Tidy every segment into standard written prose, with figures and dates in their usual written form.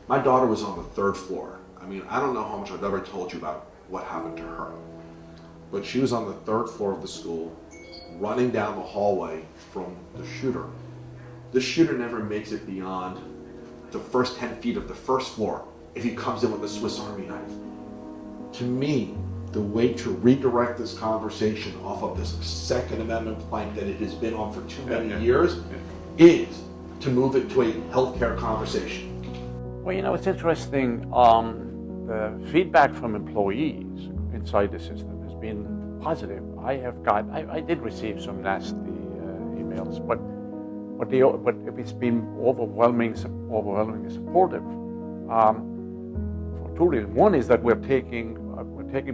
My daughter was on the third floor. I mean, I don't know how much I've ever told you about what happened to her, but she was on the third floor of the school, running down the hallway from the shooter. The shooter never makes it beyond the first 10 feet of the first floor if he comes in with a Swiss Army knife. To me, the way to redirect this conversation off of this Second Amendment plank that it has been on for too many years is to move it to a healthcare conversation. Well, you know, it's interesting. The feedback from employees inside the system has been positive. I did receive some nasty emails, but it's been overwhelmingly supportive for two reasons. One is that we're taking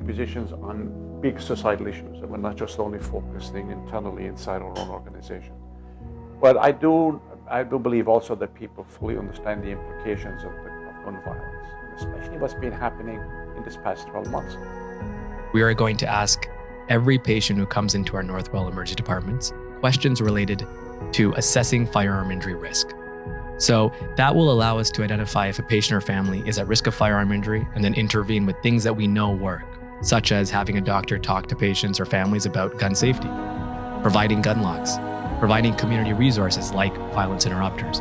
positions on big societal issues, and we're not just only focusing internally inside our own organization. But I do believe also that people fully understand the implications of gun violence, especially what's been happening in this past 12 months. We are going to ask every patient who comes into our Northwell Emergency Departments questions related to assessing firearm injury risk. So that will allow us to identify if a patient or family is at risk of firearm injury and then intervene with things that we know work, such as having a doctor talk to patients or families about gun safety, providing gun locks, providing community resources like violence interrupters.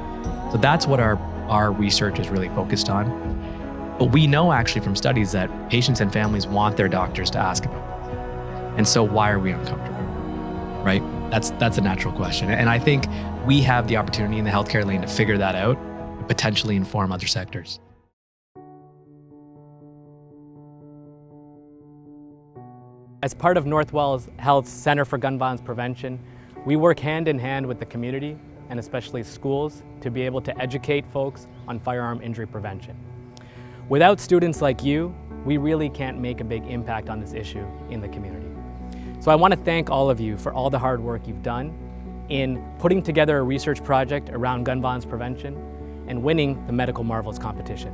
So that's what our research is really focused on. But we know actually from studies that patients and families want their doctors to ask about this. And so why are we uncomfortable, right? That's a natural question. And I think we have the opportunity in the healthcare lane to figure that out and potentially inform other sectors. As part of Northwell Health's Center for Gun Violence Prevention, we work hand in hand with the community and especially schools to be able to educate folks on firearm injury prevention. Without students like you, we really can't make a big impact on this issue in the community. So I want to thank all of you for all the hard work you've done in putting together a research project around gun violence prevention and winning the Medical Marvels competition.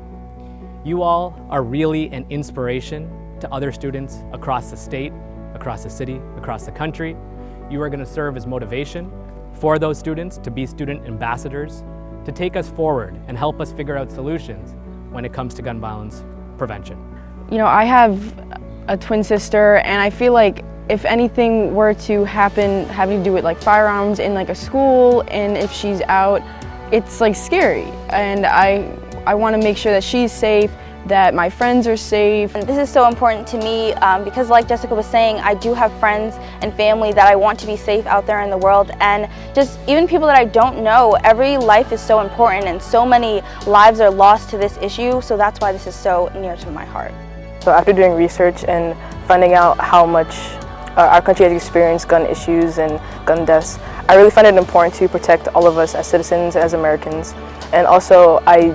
You all are really an inspiration to other students across the state, across the city, across the country. You are going to serve as motivation for those students to be student ambassadors, to take us forward and help us figure out solutions when it comes to gun violence prevention. You know, I have a twin sister, and I feel like if anything were to happen having to do with like firearms in like a school, and if she's out, it's like scary. And I want to make sure that she's safe, that my friends are safe. And this is so important to me because like Jessica was saying, I do have friends and family that I want to be safe out there in the world, and just even people that I don't know, every life is so important and so many lives are lost to this issue, so that's why this is so near to my heart. So after doing research and finding out how much our country has experienced gun issues and gun deaths, I really find it important to protect all of us as citizens, as Americans. And also, I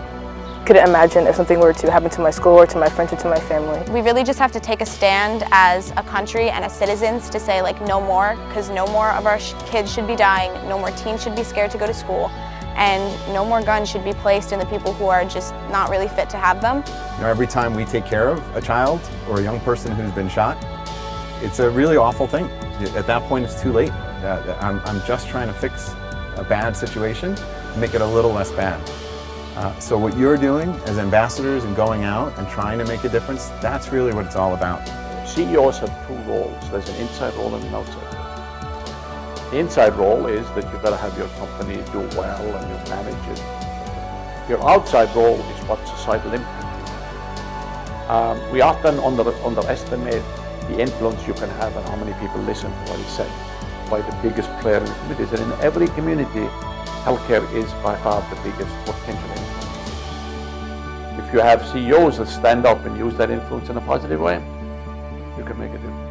couldn't imagine if something were to happen to my school or to my friends or to my family. We really just have to take a stand as a country and as citizens to say like no more, because no more of our kids should be dying, no more teens should be scared to go to school, and no more guns should be placed in the people who are just not really fit to have them. You know, every time we take care of a child or a young person who's been shot, it's a really awful thing. At that point, it's too late. I'm just trying to fix a bad situation, make it a little less bad. So what you're doing as ambassadors and going out and trying to make a difference, that's really what it's all about. CEOs have two roles. There's an inside role and an outside role. The inside role is that you've got to have your company do well and you manage it. Your outside role is what societal impact is. We often underestimate the influence you can have and how many people listen to what you say by the biggest player in the communities. And in every community, healthcare is by far the biggest potential influence. If you have CEOs that stand up and use that influence in a positive way, you can make a difference.